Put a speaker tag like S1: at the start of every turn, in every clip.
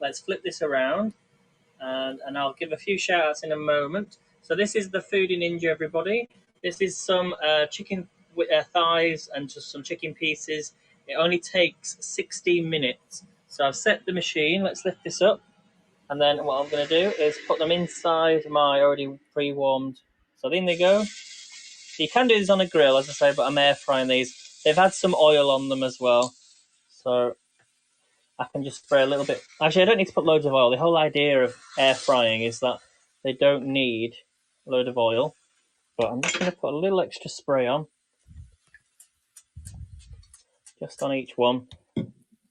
S1: let's flip this around, and I'll give a few shout outs in a moment. So this is the Foodie Ninja, everybody. This is some chicken thighs and just some chicken pieces. It only takes 16 minutes. So I've set the machine. Let's lift this up. And then what I'm going to do is put them inside my already pre-warmed. So in they go. You can do this on a grill, as I say, but I'm air frying these. They've had some oil on them as well. So I can just spray a little bit. Actually, I don't need to put loads of oil. The whole idea of air frying is that they don't need a load of oil. But I'm just going to put a little extra spray on. Just on each one.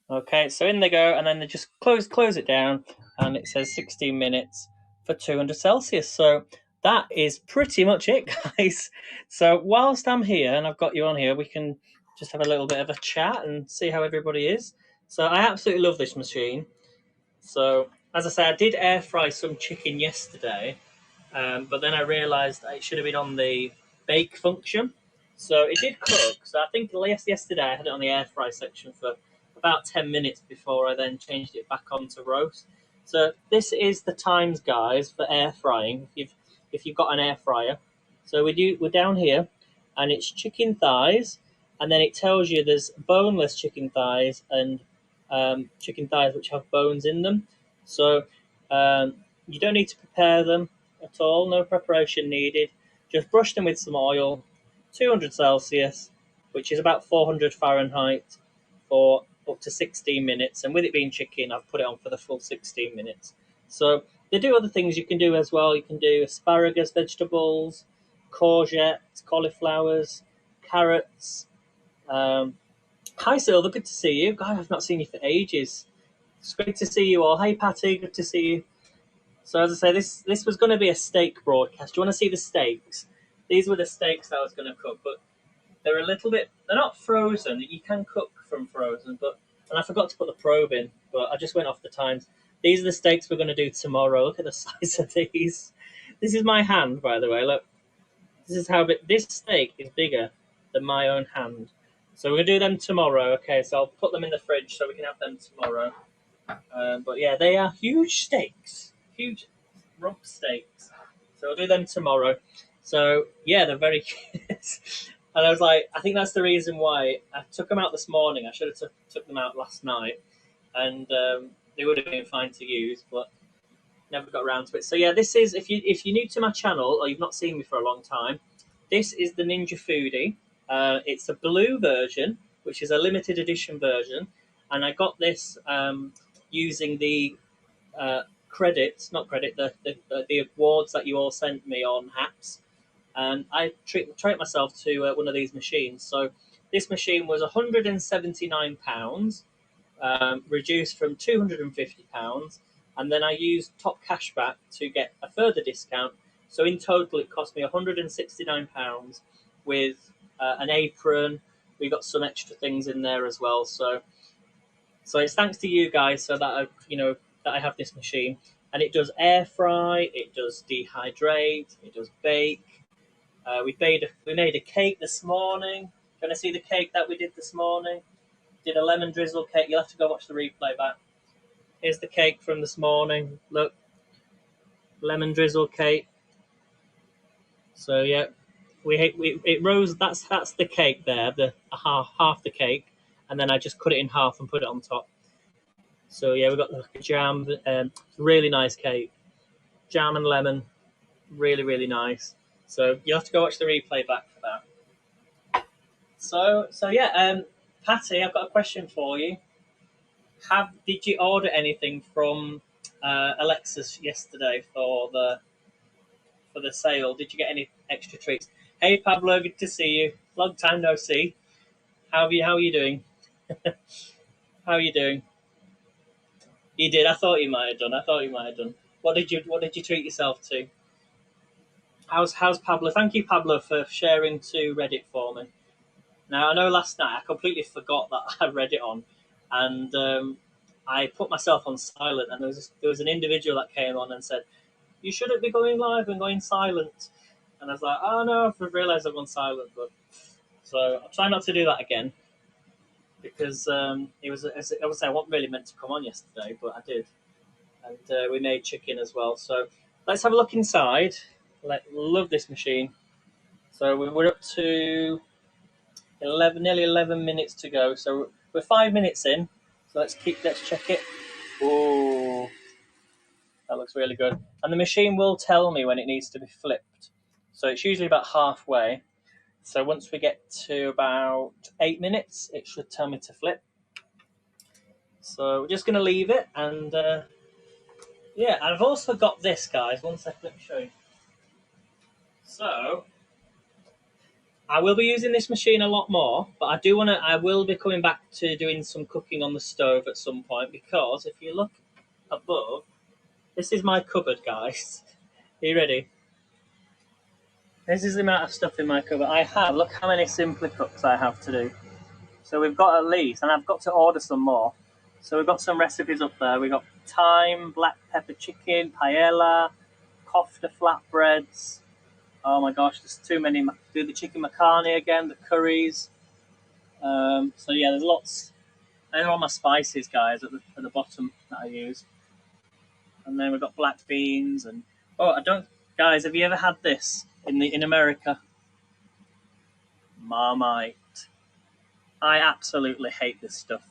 S1: Okay, so in they go, and then they just close it down, and it says 16 minutes for 200 Celsius. So that is pretty much it, guys. So whilst I'm here, and I've got you on here, we can just have a little bit of a chat and see how everybody is. So I absolutely love this machine. So, as I say, I did air fry some chicken yesterday, but then I realised it should have been on the bake function. So it did cook. So I think yesterday I had it on the air fry section for about 10 minutes before I then changed it back on to roast. So this is the times, guys, for air frying. If you've got an air fryer, so we're down here, and it's chicken thighs, and then it tells you there's boneless chicken thighs and chicken thighs which have bones in them. So you don't need to prepare them at all. No preparation needed. Just brush them with some oil, 200 Celsius, which is about 400 Fahrenheit, for up to 16 minutes. And with it being chicken, I've put it on for the full 16 minutes. So they do other things you can do as well. You can do asparagus, vegetables, courgettes, cauliflowers, carrots. Hi, Silver. Good to see you. God, I've not seen you for ages. It's great to see you all. Hey, Patty. Good to see you. So as I say, this was going to be a steak broadcast. Do you want to see the steaks? These were the steaks that I was going to cook, but they're a little bit. They're not frozen. You can cook from frozen, and I forgot to put the probe in, but I just went off the times. These are the steaks we're going to do tomorrow. Look at the size of these. This is my hand, by the way. Look, this is how big. This steak is bigger than my own hand. So we're going to do them tomorrow. Okay, so I'll put them in the fridge so we can have them tomorrow. But yeah, they are huge steaks. Huge rump steaks. So we'll do them tomorrow. So yeah, they're very cute. And I was like, I think that's the reason why I took them out this morning. I should have took them out last night. And they would have been fine to use, but never got around to it. So yeah, this is, if you're new to my channel or you've not seen me for a long time, this is the Ninja Foodie. It's a blue version, which is a limited edition version, and I got this using the the awards that you all sent me on hats, and I treat myself to one of these machines. So this machine was £179, reduced from £250, and then I used Top Cashback to get a further discount. So in total, it cost me £169 with an apron. We got some extra things in there as well. So it's thanks to you guys, so that I have this machine, and it does air fry, it does dehydrate, it does bake. We made a cake this morning. Do you want to see the cake that we did this morning? Did a lemon drizzle cake. You'll have to go watch the replay back. Here's the cake from this morning. Look, lemon drizzle cake. So yeah, it rose. That's the cake there. The half the cake, and then I just cut it in half and put it on top. So yeah, we got the jam. Really nice cake, jam and lemon. Really, really nice. So you'll have to go watch the replay back for that. So yeah, Patty, I've got a question for you. Did you order anything from Alexa's yesterday for the sale? Did you get any extra treats? Hey Pablo, good to see you. Long time no see. How are you doing? How are you doing? You did. I thought you might have done. What did you treat yourself to? How's Pablo? Thank you, Pablo, for sharing to Reddit for me. Now I know last night I completely forgot that I read it on, and I put myself on silent, and there was an individual that came on and said, "You shouldn't be going live and going silent." And I was like, "Oh no, I've realised I've gone silent." But so I'll try not to do that again, because it was obviously I wasn't really meant to come on yesterday, but I did. and we made chicken as well. So let's have a look inside. Love this machine. So we're up to 11, nearly 11 minutes to go. So we're 5 minutes in. So let's check it. Oh, that looks really good. And the machine will tell me when it needs to be flipped. So it's usually about halfway. So once we get to about 8 minutes, it should tell me to flip. So we're just going to leave it. And yeah, and I've also got this, guys. One second, let me show you. So I will be using this machine a lot more, but I will be coming back to doing some cooking on the stove at some point, because if you look above, this is my cupboard, guys. Are you ready? This is the amount of stuff in my cupboard. Look how many Simply Cooks I have to do. So we've got at least, and I've got to order some more. So we've got some recipes up there. We've got thyme, black pepper chicken, paella, kofta flatbreads. Oh my gosh, there's too many. Do the chicken macaroni again, the curries. So yeah, there's lots. They're all my spices, guys, at the bottom that I use. And then we've got black beans and guys, have you ever had this in America? Marmite. I absolutely hate this stuff.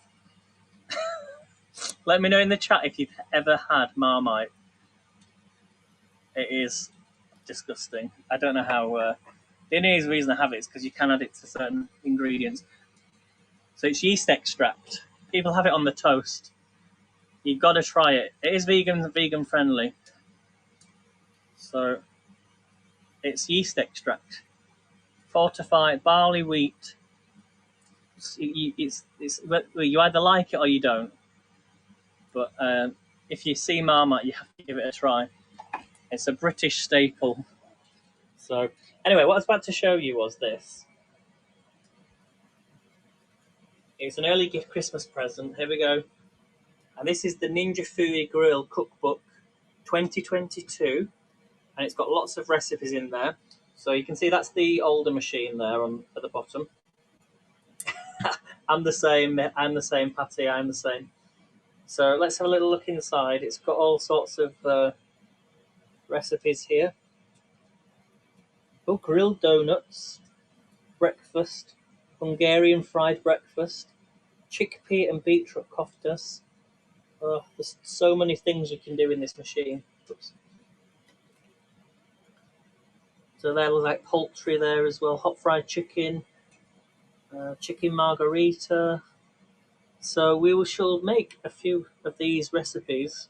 S1: Let me know in the chat if you've ever had Marmite. It is disgusting. I don't know how. The only reason I have it is because you can add it to certain ingredients. So it's yeast extract. People have it on the toast. You've got to try it. It is vegan friendly. So it's yeast extract, fortified barley wheat. You either like it or you don't. But if you see Marmite, you have to give it a try. It's a British staple. So anyway, what I was about to show you was this. It's an early gift Christmas present. Here we go. And this is the Ninja Foodie Grill Cookbook 2022. And it's got lots of recipes in there. So you can see that's the older machine there at the bottom. I'm the same, Patty, I'm the same. So let's have a little look inside. It's got all sorts of recipes here. Oh, grilled donuts, breakfast, Hungarian fried breakfast, chickpea and beetroot koftas. Oh, there's so many things you can do in this machine. Oops. So there was like poultry there as well, hot fried chicken, chicken margarita. So we shall make a few of these recipes.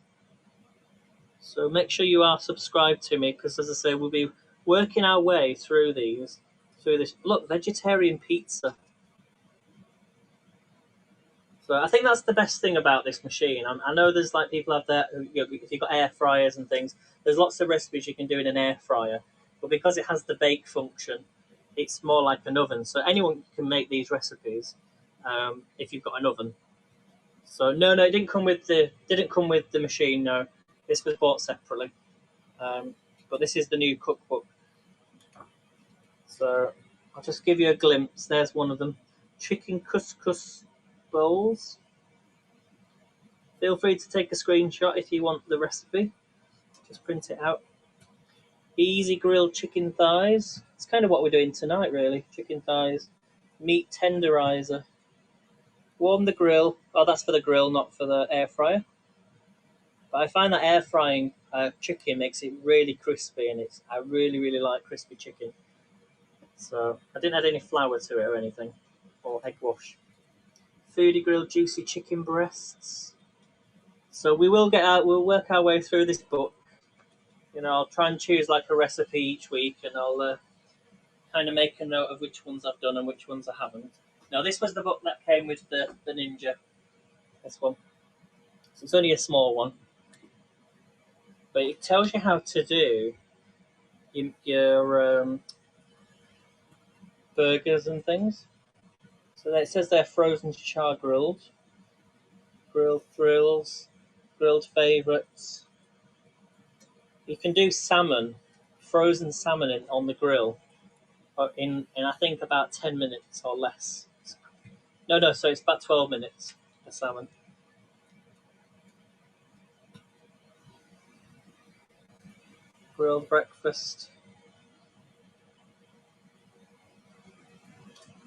S1: So make sure you are subscribed to me, because as I say, we'll be working our way through this. Look, vegetarian pizza. So I think that's the best thing about this machine. I know there's like people out there who, if you've got air fryers and things, there's lots of recipes you can do in an air fryer. But because it has the bake function, it's more like an oven. So anyone can make these recipes if you've got an oven. So no, it didn't come with the machine. No, this was bought separately. But this is the new cookbook. So I'll just give you a glimpse. There's one of them. Chicken couscous bowls. Feel free to take a screenshot if you want the recipe. Just print it out. Easy grilled chicken thighs. It's kind of what we're doing tonight, really. Chicken thighs. Meat tenderizer. Warm the grill. Oh, that's for the grill, not for the air fryer. But I find that air frying chicken makes it really crispy, and I really, really like crispy chicken. So I didn't add any flour to it or anything, or egg wash. Foodie grilled juicy chicken breasts. So we'll work our way through this book. I'll try and choose like a recipe each week, and I'll kind of make a note of which ones I've done and which ones I haven't. Now, this was the book that came with the Ninja. This one. So it's only a small one, but it tells you how to do your burgers and things. So it says they're frozen char grilled thrills, grilled favourites. You can do frozen salmon on the grill in I think about 10 minutes or less. No, so it's about 12 minutes for salmon. grilled breakfast.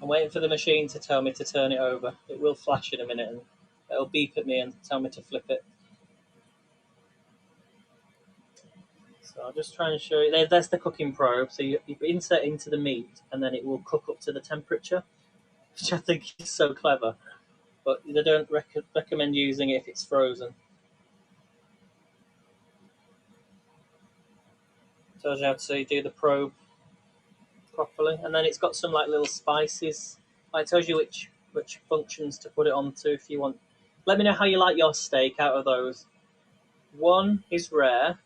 S1: I'm waiting for the machine to tell me to turn it over. It will flash in a minute and it'll beep at me and tell me to flip it. So I'll just try and show you. There's the cooking probe. So you insert into the meat and then it will cook up to the temperature, which I think is so clever. But they don't recommend using it if it's frozen. Tells you how to do the probe properly, and then it's got some like little spices. It tells you which functions to put it onto if you want. Let me know how you like your steak out of those. 1 is rare,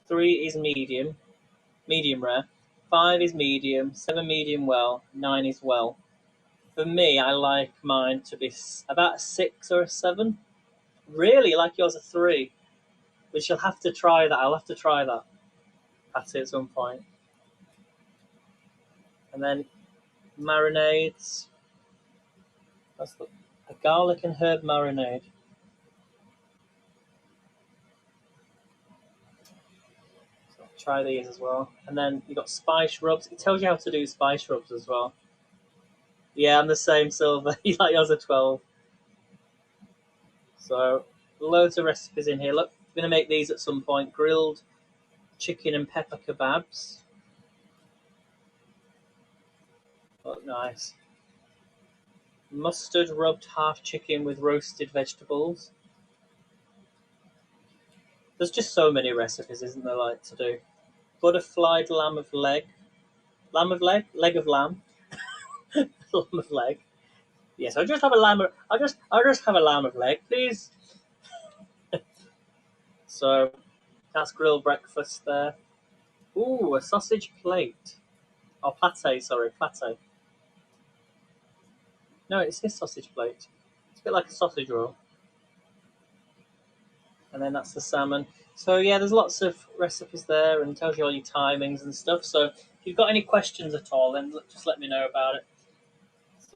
S1: 3 is medium rare, 5 is medium, 7 medium well, 9 is well. For me, I like mine to be about a 6 or a 7. Really, like yours a 3, which you'll have to try that. I'll have to try that at some point. And then marinades. That's a garlic and herb marinade. So I'll try these as well. And then you got spice rubs. It tells you how to do spice rubs as well. Yeah, I'm the same, Silver. You like yours a 12. So loads of recipes in here. Look, I'm going to make these at some point. Grilled chicken and pepper kebabs. Look nice. Mustard rubbed half chicken with roasted vegetables. There's just so many recipes, isn't there, like to do? Butterflied lamb of leg. Lamb of leg? Leg of lamb. Lamb of leg. Yes, I'll just have a lamb. I'll just have a lamb of leg, please. So that's grilled breakfast there. Ooh, a sausage plate. Oh, pate. Sorry, pate. No, it's his sausage plate. It's a bit like a sausage roll. And then that's the salmon. So yeah, there's lots of recipes there and tells you all your timings and stuff. So if you've got any questions at all, then just let me know about it.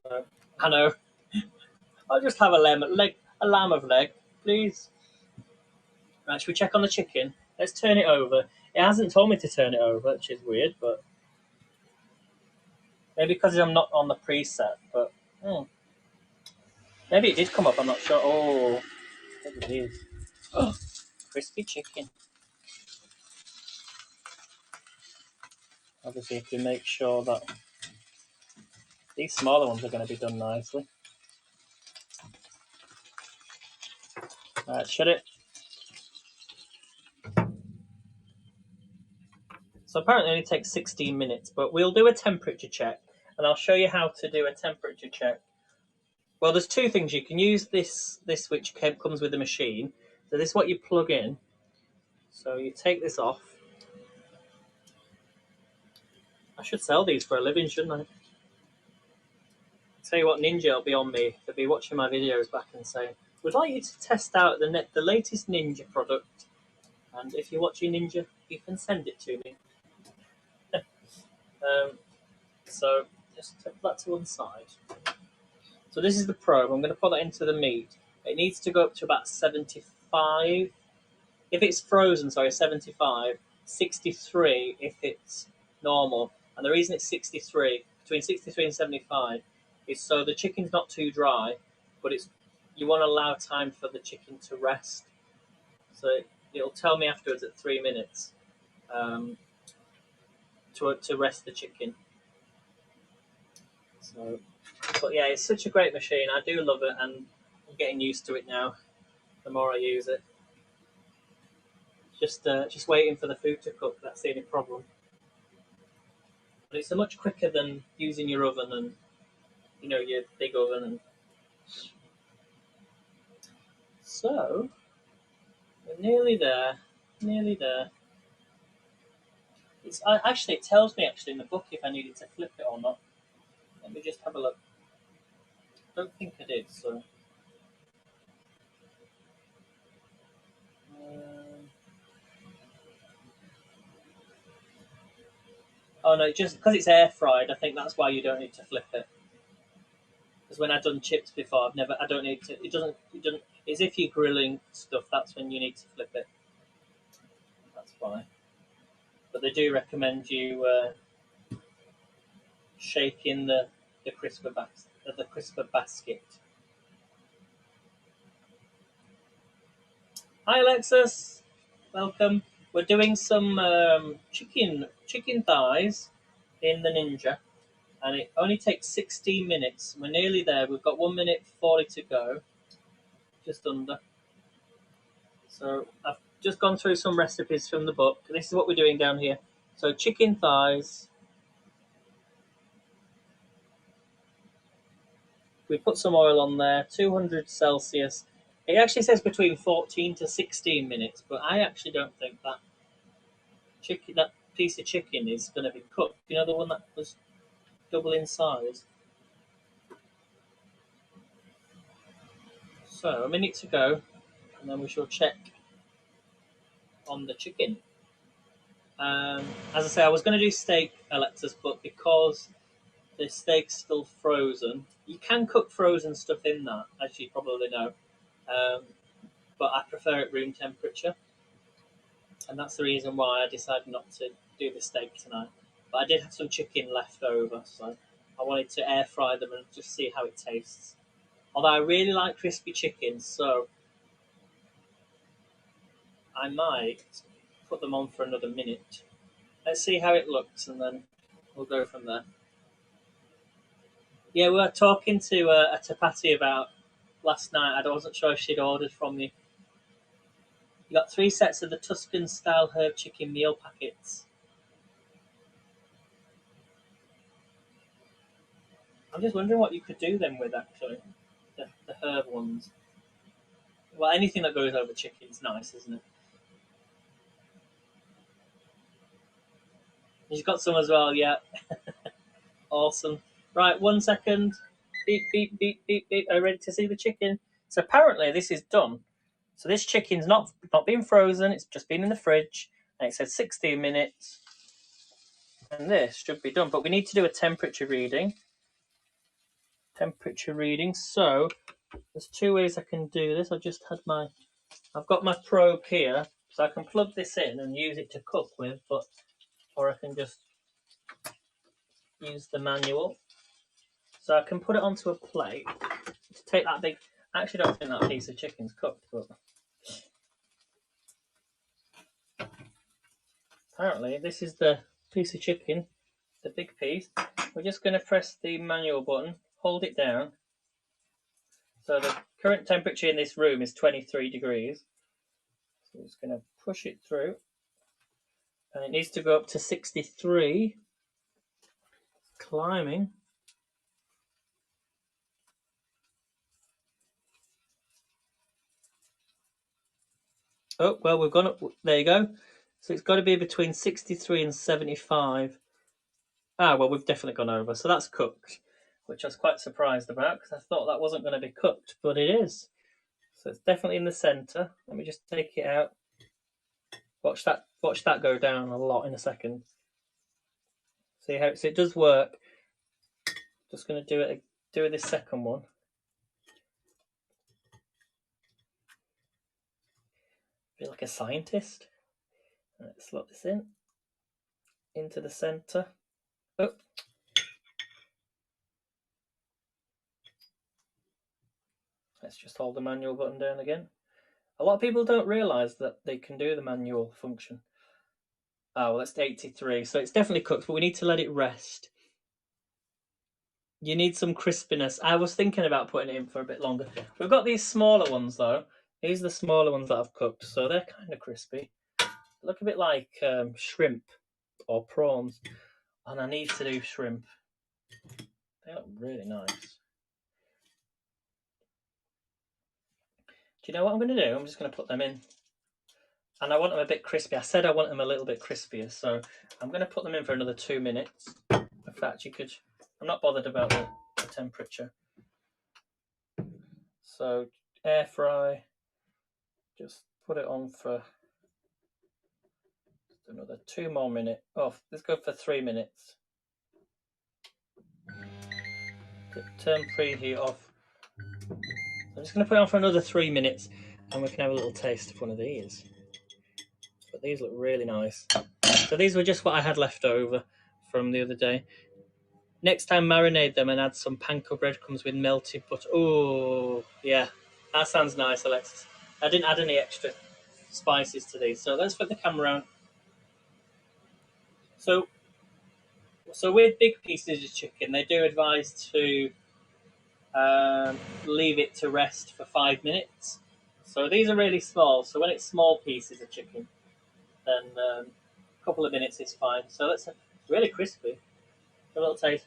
S1: So I know. I'll just have a lamb of leg, please. Right, should we check on the chicken? Let's turn it over. It hasn't told me to turn it over, which is weird, but maybe because I'm not on the preset. But maybe it did come up. I'm not sure. Oh, look at these. Oh, crispy chicken. Obviously, you have to make sure that these smaller ones are going to be done nicely. Alright, shut it. So apparently it only takes 16 minutes, but we'll do a temperature check, and I'll show you how to do a temperature check. Well, there's two things. You can use this which comes with the machine. So this is what you plug in. So you take this off. I should sell these for a living, shouldn't I? Tell you what, Ninja will be on me. They'll be watching my videos back and saying, "We'd like you to test out the latest Ninja product, and if you're watching Ninja, you can send it to me." So just put that to one side. So this is the probe. I'm going to put that into the meat. It needs to go up to about 75. If it's frozen, 75. 63 if it's normal. And the reason it's 63, between 63 and 75, is so the chicken's not too dry, but you want to allow time for the chicken to rest. So it'll tell me afterwards at 3 minutes to rest the chicken. So, but yeah, it's such a great machine. I do love it, and I'm getting used to it now. The more I use it, just waiting for the food to cook. That's the only problem. But it's much quicker than using your oven and your big oven. And so we're nearly there. Nearly there. Actually, it tells me in the book if I needed to flip it or not. Let me just have a look. I don't think I did. So. Oh no, just because it's air fried, I think that's why you don't need to flip it. Because when I've done chips before, I don't need to. It doesn't. It's if you're grilling stuff, that's when you need to flip it. That's why. but they do recommend you shaking the crisper basket. Hi Alexis, welcome. We're doing some chicken thighs in the Ninja, and it only takes 16 minutes. We're nearly there. We've got 1 minute 40 to go, just under. So I've just gone through some recipes from the book. This is what we're doing down here. So chicken thighs. We put some oil on there, 200 Celsius. It actually says between 14 to 16 minutes, but I actually don't think that piece of chicken is going to be cooked. You know, the one that was double in size. So a minute to go, and then we shall check on the chicken. As I say, I was going to do steak, Alexis, but because the steak's still frozen, you can cook frozen stuff in that, as you probably know. But I prefer it room temperature, and that's the reason why I decided not to do the steak tonight. But I did have some chicken left over, so I wanted to air fry them and just see how it tastes. Although I really like crispy chicken, so I might put them on for another minute. Let's see how it looks, and then we'll go from there. Yeah, we were talking to a Tapati about last night. I wasn't sure if she'd ordered from you. You got 3 sets of the Tuscan-style herb chicken meal packets. I'm just wondering what you could do them with, actually. The herb ones. Well, anything that goes over chicken is nice, isn't it? You've got some as well, yeah. Awesome. Right, 1 second. Beep, beep, beep, beep, beep. Are you ready to see the chicken? So apparently this is done. So this chicken's not been frozen. It's just been in the fridge. And it says 16 minutes. And this should be done. But we need to do a temperature reading. So there's 2 ways I can do this. I've got my probe here. So I can plug this in and use it to cook with. Or I can just use the manual. So I can put it onto a plate to take that big. I actually don't think that piece of chicken's cooked, but apparently this is the piece of chicken, the big piece. We're just going to press the manual button, hold it down. So the current temperature in this room is 23 degrees. So we're just going to push it through. And it needs to go up to 63. Climbing. Oh, well, we've gone up. There you go. So it's got to be between 63 and 75. Ah, well, we've definitely gone over. So that's cooked, which I was quite surprised about because I thought that wasn't going to be cooked, but it is. So it's definitely in the centre. Let me just take it out. Watch that go down a lot in a second. See how so it does work. Just going to do this second one. Be like a scientist. Let's slot this in into the centre. Oh. Let's just hold the manual button down again. A lot of people don't realise that they can do the manual function. Oh, well, that's 83. So it's definitely cooked, but we need to let it rest. You need some crispiness. I was thinking about putting it in for a bit longer. We've got these smaller ones, though. These are the smaller ones that I've cooked, so they're kind of crispy. They look a bit like shrimp or prawns. And I need to do shrimp. They look really nice. Do you know what I'm going to do? I'm just going to put them in. And I want them a bit crispy. I said I want them a little bit crispier, so I'm going to put them in for another 2 minutes. In fact, I'm not bothered about the temperature. So air fry, just put it on for another 2 more minutes. Oh, let's go for 3 minutes. Turn preheat off. I'm just going to put it on for another 3 minutes, and we can have a little taste of one of these. But But these look really nice. So these were just what I had left over from the other day. Next time, marinate them and add some panko breadcrumbs with melted butter. Oh, yeah. That sounds nice, Alexis. I didn't add any extra spices to these. So let's flip the camera around. So with big pieces of chicken, they do advise to leave it to rest for 5 minutes. So these are really small. So when it's small pieces of chicken, then a couple of minutes is fine. So it's really crispy. A little taste.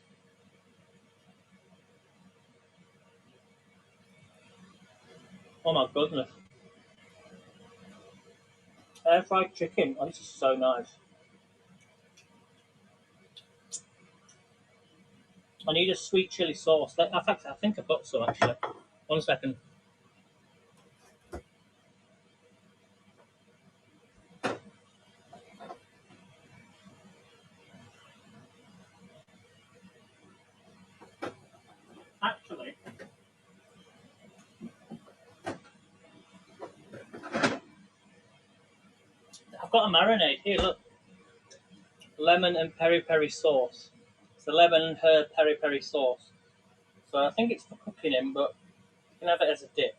S1: Oh my goodness. Air fried chicken. Oh, this is so nice. I need a sweet chili sauce. In fact, I think I've got some actually. 1 second. Actually, I've got a marinade here. Look, lemon and peri peri sauce. It's a lemon and herb peri peri sauce. So I think it's for cooking in, but you can have it as a dip.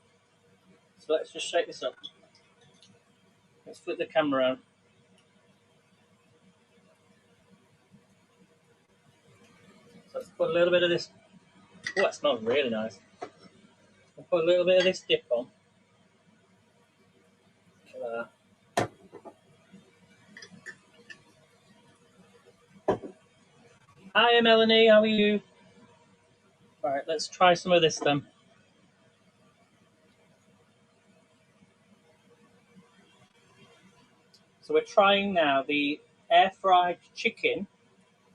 S1: So let's just shake this up. Let's flip the camera around. So let's put a little bit of this. Oh, that smells really nice. I'll put a little bit of this dip on. Hi, Melanie. How are you? All right, let's try some of this then. So we're trying now the air fried chicken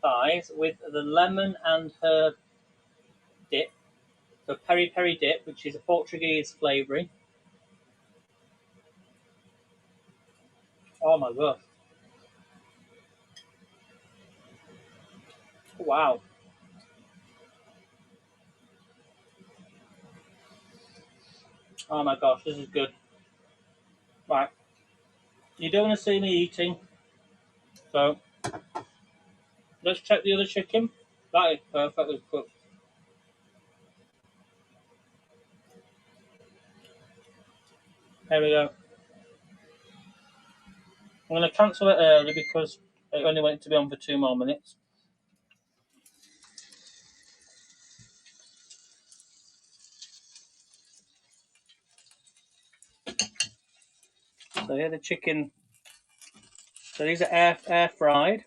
S1: thighs with the lemon and herb dip. So peri peri dip, which is a Portuguese flavouring. Oh my god. Wow. Oh my gosh, this is good. Right. You don't want to see me eating. So let's check the other chicken. That is perfectly cooked. There we go. I'm going to cancel it early because I only want it to be on for 2 more minutes. So here the chicken. So these are air fried.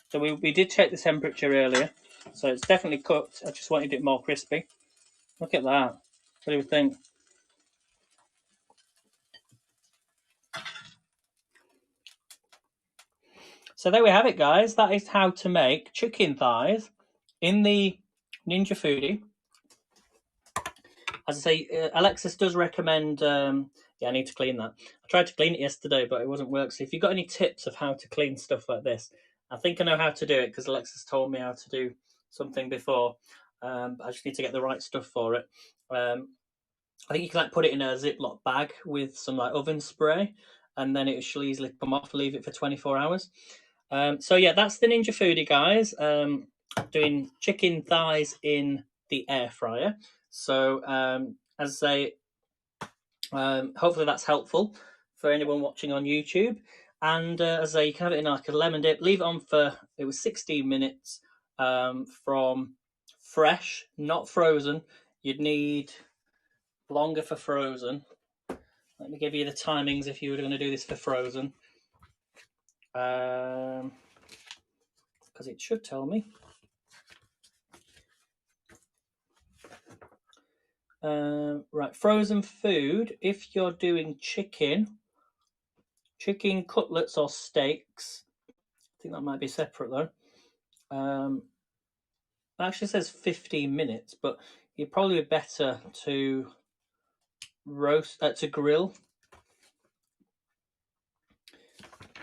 S1: So we did check the temperature earlier. So it's definitely cooked. I just wanted it more crispy. Look at that. What do you think? So there we have it, guys. That is how to make chicken thighs in the Ninja Foodie. As I say, Alexis does recommend. Yeah, I need to clean that. I tried to clean it yesterday, but it wasn't working. So if you've got any tips of how to clean stuff like this, I think I know how to do it because Alexis told me how to do something before. But I just need to get the right stuff for it. I think you can put it in a Ziploc bag with some oven spray, and then it should easily come off. Leave it for 24 hours. So yeah, that's the Ninja Foodie, guys. Doing chicken thighs in the air fryer. So as I say, hopefully that's helpful for anyone watching on YouTube. And as I say, you can have it in a lemon dip. Leave it on for 16 minutes from fresh, not frozen. You'd need longer for frozen. Let me give you the timings if you were going to do this for frozen. Because it should tell me. Right, frozen food. If you're doing chicken cutlets or steaks, I think that might be separate though. It actually says 15 minutes, but you'd probably be better to to grill.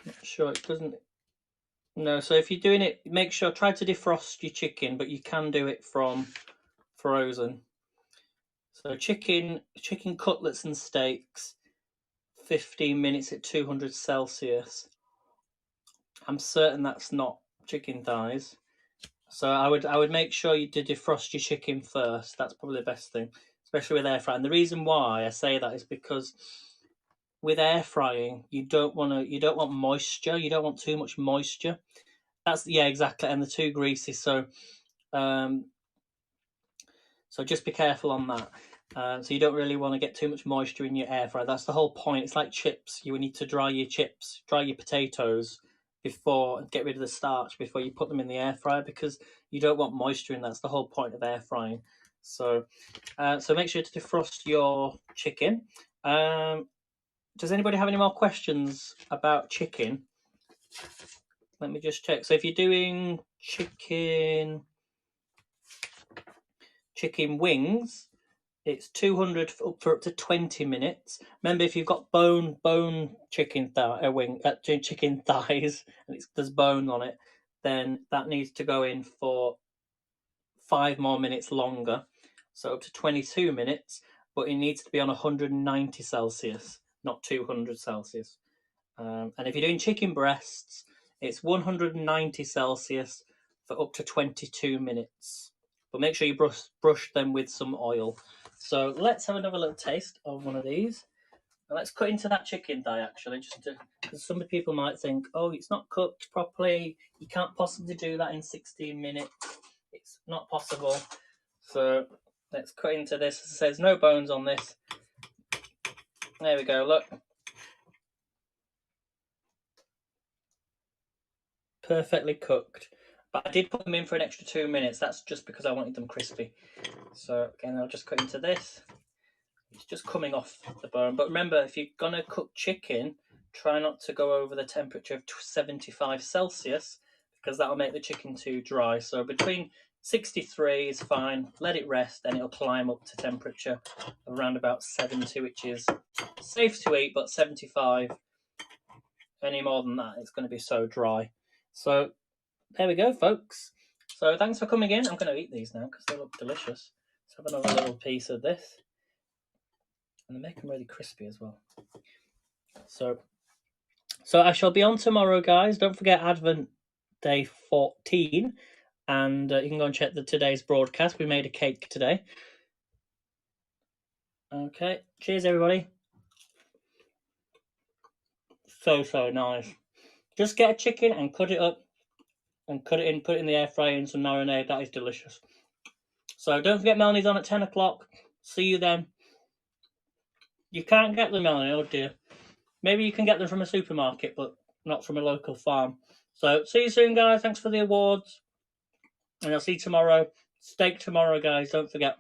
S1: Not sure, it doesn't. No, so if you're doing it, make sure try to defrost your chicken, but you can do it from frozen. So chicken cutlets and steaks, 15 minutes at 200 Celsius. I'm certain that's not chicken thighs. So I would make sure you defrost your chicken first. That's probably the best thing, especially with air frying. And the reason why I say that is because with air frying, you don't want moisture. You don't want too much moisture. Yeah, exactly. And they're too greasy. So just be careful on that. So you don't really want to get too much moisture in your air fryer. That's the whole point. It's like chips. You need to dry your chips, dry your potatoes before, get rid of the starch before you put them in the air fryer, because you don't want moisture in. That's the whole point of air frying. So make sure to defrost your chicken. Does anybody have any more questions about chicken? Let me just check. So if you're doing chicken wings, it's 200 for up to 20 minutes. Remember, if you've got bone chicken chicken thighs, and there's bone on it, then that needs to go in for 5 more minutes longer, so up to 22 minutes. But it needs to be on 190 Celsius, not 200 Celsius. And if you're doing chicken breasts, it's 190 Celsius for up to 22 minutes. But make sure you brush them with some oil. So let's have another little taste of one of these. And let's cut into that chicken thigh, actually, because some people might think, oh, it's not cooked properly. You can't possibly do that in 16 minutes. It's not possible. So let's cut into this. It says no bones on this. There we go, look. Perfectly cooked. But I did put them in for an extra 2 minutes. That's just because I wanted them crispy. So again, I'll just cut into this. It's just coming off the bone. But remember, if you're going to cook chicken, try not to go over the temperature of 75 Celsius, because that'll make the chicken too dry. So between 63 is fine. Let it rest, and it'll climb up to temperature around about 70, which is safe to eat, but 75, any more than that, it's going to be so dry. So there we go, folks. So thanks for coming in. I'm going to eat these now because they look delicious. Let's have another little piece of this. And they make them really crispy as well. So I shall be on tomorrow, guys. Don't forget Advent Day 14. And you can go and check today's broadcast. We made a cake today. Okay. Cheers, everybody. So nice. Just get a chicken and cut it up and put it in the air fryer in some marinade. That is delicious. So don't forget Melanie's on at 10 o'clock. See you then. You can't get them, Melanie, oh dear. Maybe you can get them from a supermarket, but not from a local farm. So see you soon, guys. Thanks for the awards. And I'll see you tomorrow. Steak tomorrow, guys. Don't forget.